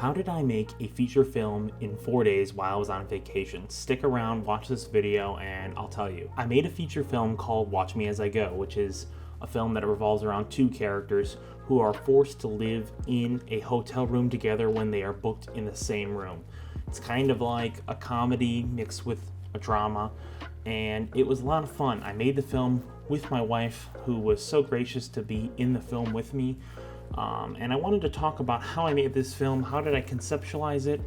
How did I make a feature film in 4 days while I was on vacation? Stick around, watch this video, and I'll tell you. I made a feature film called Watch Me As I Go, which is a film that revolves around two characters who are forced to live in a hotel room together when they are booked in the same room. It's kind of like a comedy mixed with a drama, and it was a lot of fun. I made the film with my wife, who was so gracious to be in the film with me. And I wanted to talk about how I made this film, how did I conceptualize it,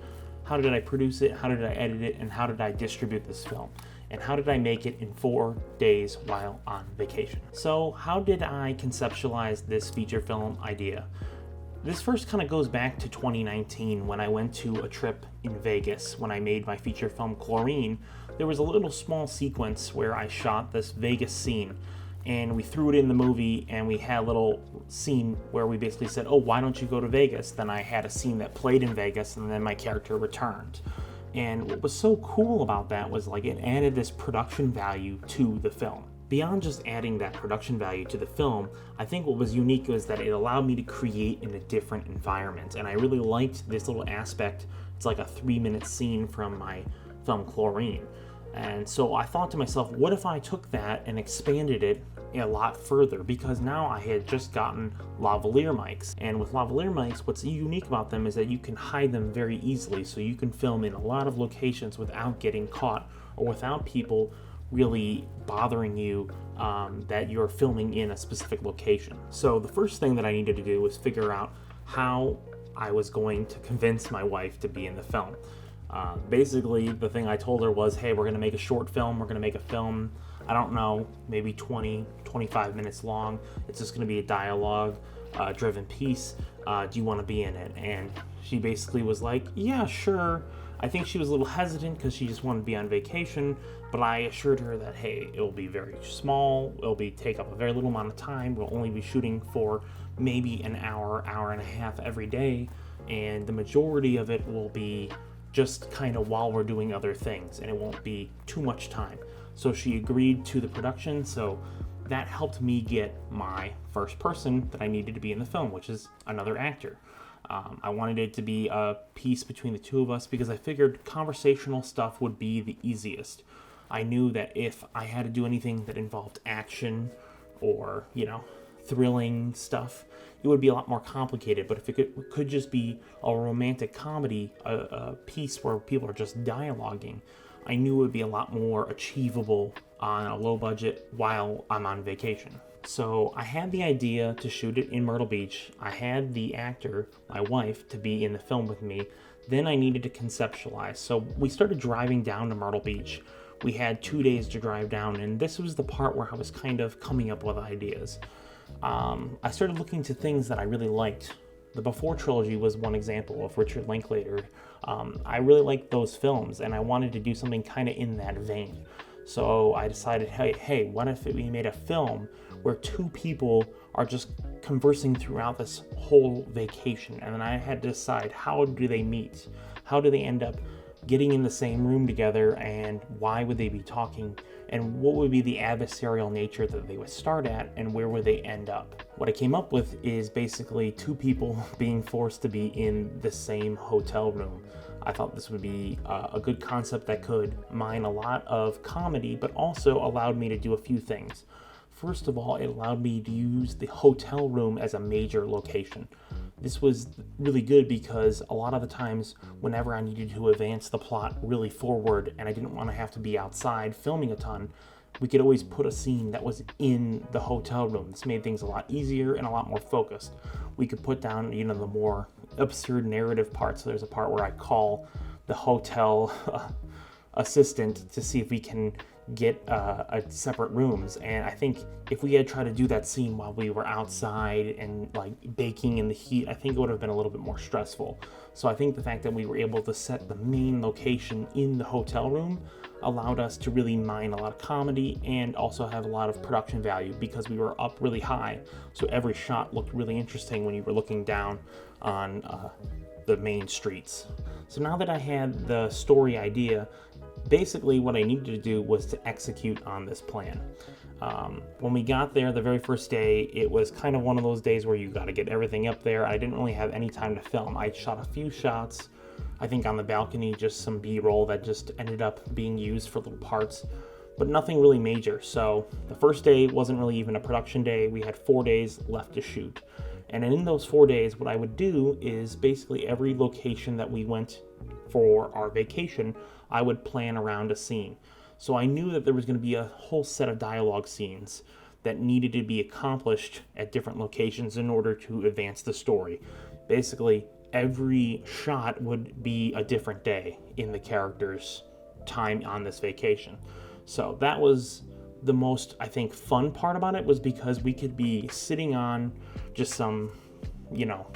how did I produce it, how did I edit it, and how did I distribute this film, and how did I make it in 4 days while on vacation. So how did I conceptualize this feature film idea? This first kind of goes back to 2019 when I went to a trip in Vegas. When I made my feature film Chlorine, there was a little small sequence where I shot this Vegas scene, and we threw it in the movie, and we had a little scene where we basically said, oh, why don't you go to Vegas? Then I had a scene that played in Vegas, and then my character returned. And what was so cool about that was like it added this production value to the film. Beyond just adding that production value to the film, I think what was unique was that it allowed me to create in a different environment. And I really liked this little aspect. It's like a 3-minute scene from my film Chlorine. And so I thought to myself, what if I took that and expanded it a lot further? Because now I had just gotten lavalier mics. And with lavalier mics, what's unique about them is that you can hide them very easily. So you can film in a lot of locations without getting caught or without people really bothering you that you're filming in a specific location. So the first thing that I needed to do was figure out how I was going to convince my wife to be in the film. Basically, the thing I told her was, hey, we're going to make a short film. We're going to make a film, I don't know, maybe 20, 25 minutes long. It's just going to be a dialogue driven piece. Do you want to be in it? And she basically was like, yeah, sure. I think she was a little hesitant because she just wanted to be on vacation, but I assured her that, hey, it'll be very small. It'll take up a very little amount of time. We'll only be shooting for maybe an hour, hour and a half every day. And the majority of it will be just kind of while we're doing other things, and it won't be too much time. So she agreed to the production, so that helped me get my first person that I needed to be in the film, which is another actor. I wanted it to be a piece between the two of us because I figured conversational stuff would be the easiest. I knew that if I had to do anything that involved action or, thrilling stuff, it would be a lot more complicated. But if it could just be a romantic comedy, a piece where people are just dialoguing, I knew it would be a lot more achievable on a low budget while I'm on vacation. So I had the idea to shoot it in Myrtle Beach. I had the actor, my wife, to be in the film with me. Then I needed to conceptualize. So we started driving down to Myrtle Beach. We had 2 days to drive down, and this was the part where I was kind of coming up with ideas. I started looking to things that I really liked. The Before trilogy was one example of Richard Linklater. I really liked those films, and I wanted to do something kind of in that vein. So I decided, hey, what if we made a film where two people are just conversing throughout this whole vacation? And then I had to decide, how do they meet? How do they end up getting in the same room together, and why would they be talking? And what would be the adversarial nature that they would start at, and where would they end up? What I came up with is basically two people being forced to be in the same hotel room. I thought this would be a good concept that could mine a lot of comedy, but also allowed me to do a few things. First of all, it allowed me to use the hotel room as a major location. This was really good because a lot of the times whenever I needed to advance the plot really forward and I didn't want to have to be outside filming a ton, we could always put a scene that was in the hotel room. This made things a lot easier and a lot more focused. We could put down, the more absurd narrative parts. So there's a part where I call the hotel assistant to see if we can get separate rooms, and I think if we had tried to do that scene while we were outside and like baking in the heat, I think it would have been a little bit more stressful. So I think the fact that we were able to set the main location in the hotel room allowed us to really mine a lot of comedy and also have a lot of production value because we were up really high, so every shot looked really interesting when you were looking down on the main streets. So now that I had the story idea, basically what I needed to do was to execute on this plan. When we got there the very first day, it was kind of one of those days where you got to get everything up there. I didn't really have any time to film. I shot a few shots, I think on the balcony, just some B-roll that just ended up being used for little parts, but nothing really major. So the first day wasn't really even a production day. We had 4 days left to shoot. And in those 4 days, what I would do is basically every location that we went for our vacation, I would plan around a scene. So I knew that there was going to be a whole set of dialogue scenes that needed to be accomplished at different locations in order to advance the story. Basically, every shot would be a different day in the character's time on this vacation. So that was the most, I think, fun part about it, was because we could be sitting on just some,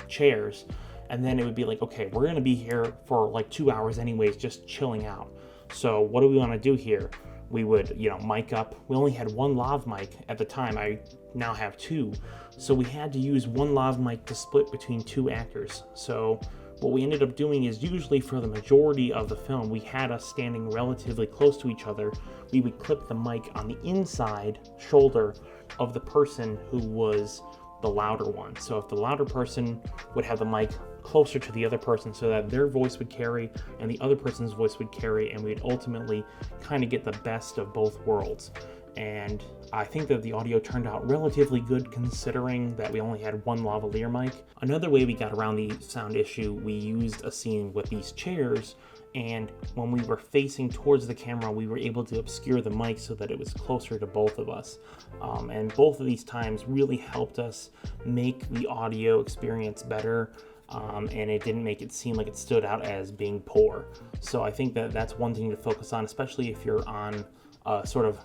chairs, and then it would be like, okay, we're going to be here for like 2 hours anyways, just chilling out. So what do we want to do here? We would, mic up. We only had one lav mic at the time. I now have two. So we had to use one lav mic to split between two actors. So what we ended up doing is, usually for the majority of the film, we had us standing relatively close to each other. We would clip the mic on the inside shoulder of the person who was the louder one. So if the louder person would have the mic closer to the other person so that their voice would carry and the other person's voice would carry, and we'd ultimately kind of get the best of both worlds. And I think that the audio turned out relatively good, considering that we only had one lavalier mic. Another way we got around the sound issue, we used a scene with these chairs, and when we were facing towards the camera, we were able to obscure the mic so that it was closer to both of us. And both of these times really helped us make the audio experience better. And it didn't make it seem like it stood out as being poor. So I think that that's one thing to focus on, especially if you're on a sort of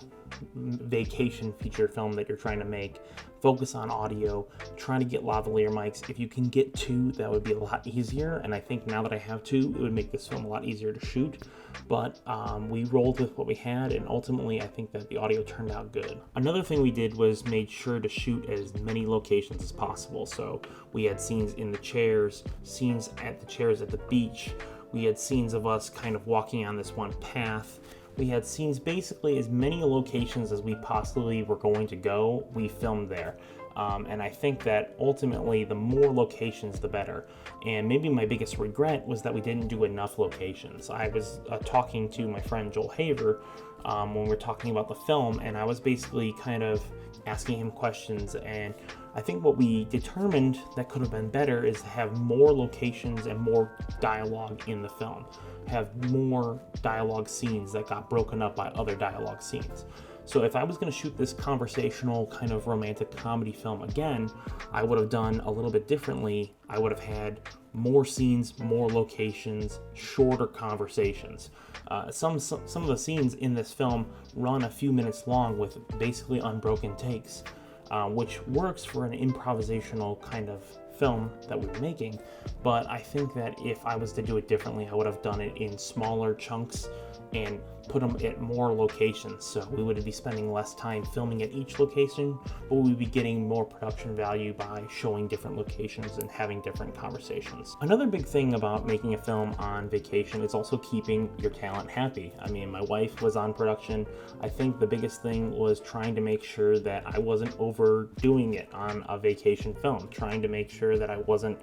vacation feature film that you're trying to make. Focus on audio, try to get lavalier mics. If you can get two, that would be a lot easier, and I think now that I have two, it would make this film a lot easier to shoot. But we rolled with what we had, and ultimately I think that the audio turned out good. Another thing we did was made sure to shoot as many locations as possible. So we had scenes in the chairs, scenes at the chairs at the beach, we had scenes of us kind of walking on this one path. We had scenes, basically as many locations as we possibly were going to go, we filmed there. And I think that ultimately the more locations, the better. And maybe my biggest regret was that we didn't do enough locations. I was talking to my friend Joel Haver when we were talking about the film, and I was basically kind of asking him questions, and I think what we determined that could have been better is to have more locations and more dialogue in the film. Have more dialogue scenes that got broken up by other dialogue scenes. So if I was going to shoot this conversational kind of romantic comedy film again, I would have done a little bit differently. I would have had more scenes, more locations, shorter conversations. Some of the scenes in this film run a few minutes long with basically unbroken takes, which works for an improvisational kind of film that we were making. But I think that if I was to do it differently, I would have done it in smaller chunks and put them at more locations. So we would be spending less time filming at each location, but we'd be getting more production value by showing different locations and having different conversations. Another big thing about making a film on vacation is also keeping your talent happy. I mean, my wife was on production. I think the biggest thing was trying to make sure that I wasn't overdoing it on a vacation film, trying to make sure that I wasn't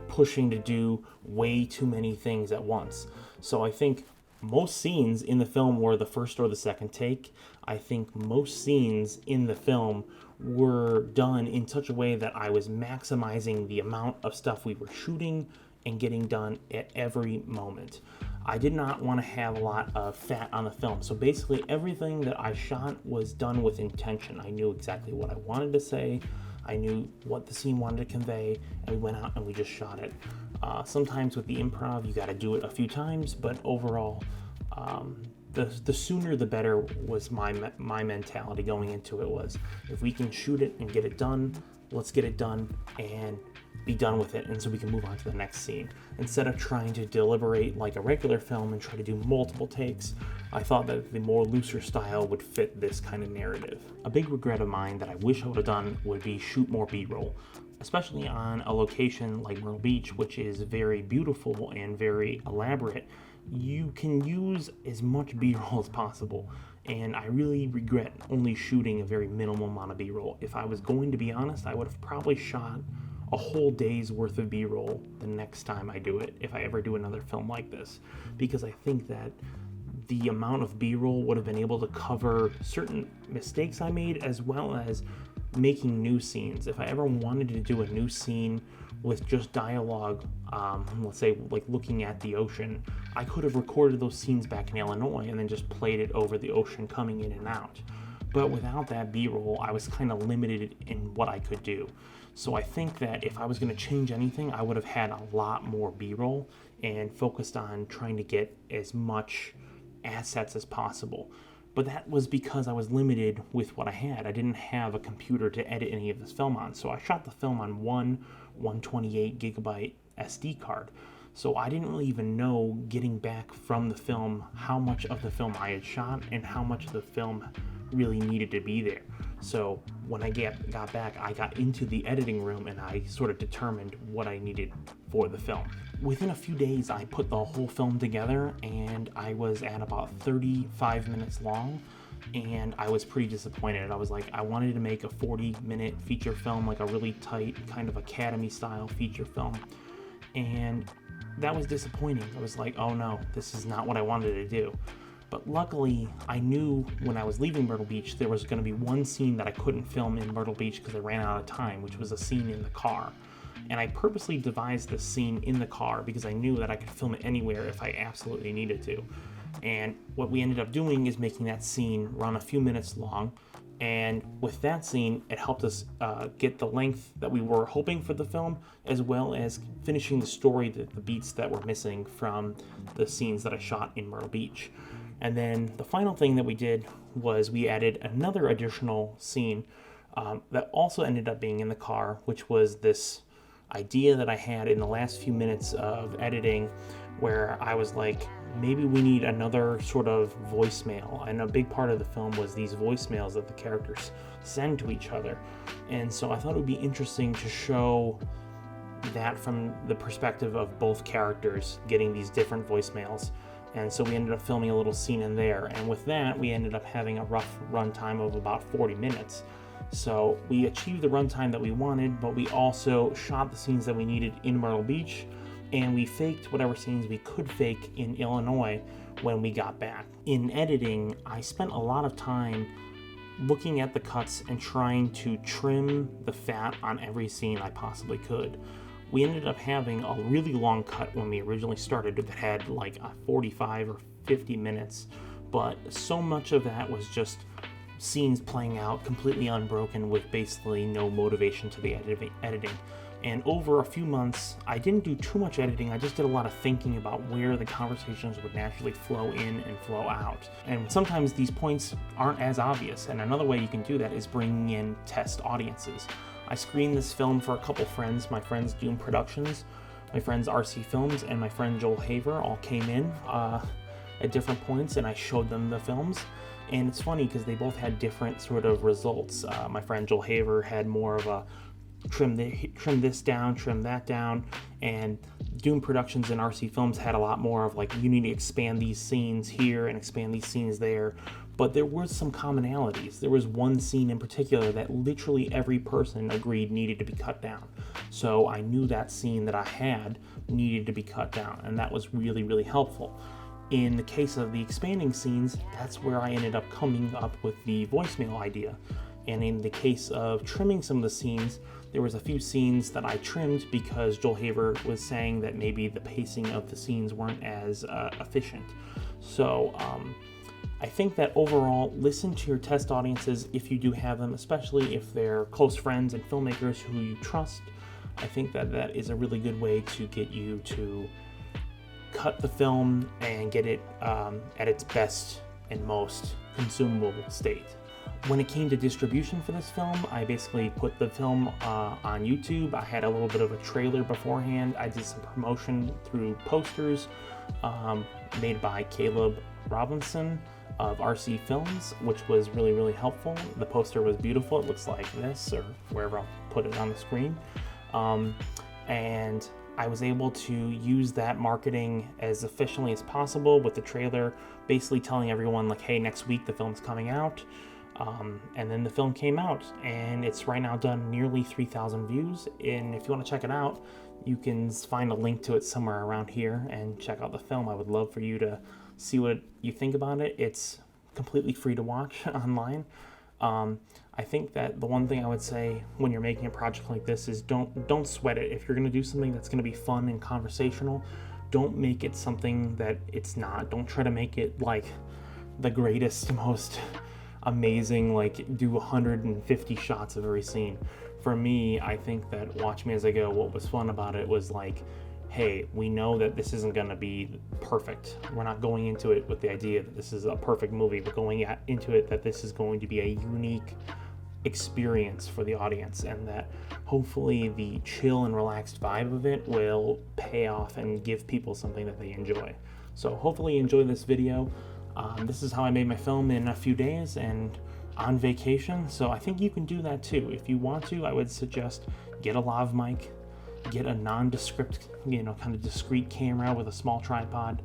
pushing to do way too many things at once. So I think most scenes in the film were the first or the second take. I think most scenes in the film were done in such a way that I was maximizing the amount of stuff we were shooting and getting done at every moment. I did not want to have a lot of fat on the film. So basically everything that I shot was done with intention. I knew exactly what I wanted to say. I knew what the scene wanted to convey, and we went out and we just shot it. Sometimes with the improv, you got to do it a few times, but overall, the sooner the better was my mentality going into it. Was if we can shoot it and get it done, let's get it done and be done with it, and so we can move on to the next scene. Instead of trying to deliberate like a regular film and try to do multiple takes, I thought that the more looser style would fit this kind of narrative. A big regret of mine that I wish I would have done would be shoot more B-roll. especially on a location like Myrtle Beach, which is very beautiful and very elaborate, you can use as much B-roll as possible. And I really regret only shooting a very minimal amount of B-roll. If I was going to be honest, I would have probably shot a whole day's worth of B-roll the next time I do it, if I ever do another film like this, because I think that the amount of B-roll would have been able to cover certain mistakes I made, as well as making new scenes. If I ever wanted to do a new scene with just dialogue, let's say like looking at the ocean, I could have recorded those scenes back in Illinois and then just played it over the ocean coming in and out. But without that B-roll, I was kind of limited in what I could do. So I think that if I was going to change anything, I would have had a lot more B-roll and focused on trying to get as much assets as possible. But that was because I was limited with what I had. I didn't have a computer to edit any of this film on. So I shot the film on one 128 gigabyte SD card. So I didn't really even know, getting back from the film, how much of the film I had shot and how much of the film really needed to be there. So when I got back, I got into the editing room and I sort of determined what I needed for the film. Within a few days, I put the whole film together and I was at about 35 minutes long, and I was pretty disappointed. I was like, I wanted to make a 40-minute feature film, like a really tight kind of Academy-style feature film, and that was disappointing. I was like, oh no, this is not what I wanted to do. But luckily, I knew when I was leaving Myrtle Beach, there was going to be one scene that I couldn't film in Myrtle Beach because I ran out of time, which was a scene in the car. And I purposely devised this scene in the car because I knew that I could film it anywhere if I absolutely needed to. And what we ended up doing is making that scene run a few minutes long. And with that scene, it helped us get the length that we were hoping for the film, as well as finishing the story, the beats that were missing from the scenes that I shot in Myrtle Beach. And then the final thing that we did was we added another additional scene that also ended up being in the car, which was this idea that I had in the last few minutes of editing, where I was like, maybe we need another sort of voicemail. And a big part of the film was these voicemails that the characters send to each other. And so I thought it would be interesting to show that from the perspective of both characters getting these different voicemails. And so we ended up filming a little scene in there. And with that, we ended up having a rough runtime of about 40 minutes. So we achieved the runtime that we wanted, but we also shot the scenes that we needed in Myrtle Beach, and we faked whatever scenes we could fake in Illinois when we got back. In editing, I spent a lot of time looking at the cuts and trying to trim the fat on every scene I possibly could. We ended up having a really long cut when we originally started that had like 45 or 50 minutes, but so much of that was just scenes playing out completely unbroken with basically no motivation to the editing. And over a few months, I didn't do too much editing. I just did a lot of thinking about where the conversations would naturally flow in and flow out. And sometimes these points aren't as obvious. And another way you can do that is bringing in test audiences. I screened this film for a couple friends, my friends Doom Productions, my friends RC Films, and my friend Joel Haver all came in at different points, and I showed them the films. And it's funny because they both had different sort of results. My friend Joel Haver had more of a trim this down, trim that down, and Doom Productions and RC Films had a lot more of like, you need to expand these scenes here and expand these scenes there. But there were some commonalities. There was one scene in particular that literally every person agreed needed to be cut down. So I knew that scene that I had needed to be cut down, and that was really, really helpful. In the case of the expanding scenes, that's where I ended up coming up with the voicemail idea. And in the case of trimming some of the scenes, there was a few scenes that I trimmed because Joel Haver was saying that maybe the pacing of the scenes weren't as efficient. So I think that overall, listen to your test audiences if you do have them, especially if they're close friends and filmmakers who you trust. I think that that is a really good way to get you to cut the film and get it at its best and most consumable state. When it came to distribution for this film, I basically put the film on YouTube. I had a little bit of a trailer beforehand. I did some promotion through posters made by Caleb Robinson of RC Films, which was really, really helpful. The poster was beautiful. It looks like this, or wherever I'll put it on the screen. And I was able to use that marketing as efficiently as possible with the trailer, basically telling everyone like, hey, next week the film's coming out. And then the film came out, and it's right now done nearly 3,000 views. And if you want to check it out, you can find a link to it somewhere around here and check out the film. I would love for you to see what you think about it. It's completely free to watch online. I think that the one thing I would say when you're making a project like this is don't sweat it. If you're going to do something that's going to be fun and conversational, don't make it something that it's not. Don't try to make it like the greatest, most amazing, like do 150 shots of every scene. For me, I think that Watch Me As I Go, what was fun about it was like, hey, we know that this isn't going to be perfect. We're not going into it with the idea that this is a perfect movie. We're going into it that this is going to be a unique experience for the audience, and that hopefully the chill and relaxed vibe of it will pay off and give people something that they enjoy. So hopefully you enjoy this video. This is how I made my film in a few days and on vacation, so I think you can do that too. If you want to, I would suggest get a lav mic, get a nondescript, kind of discreet camera with a small tripod,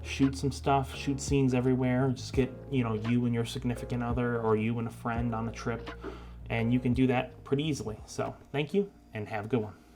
shoot some stuff, shoot scenes everywhere, just get, you and your significant other or you and a friend on a trip, and you can do that pretty easily. So thank you and have a good one.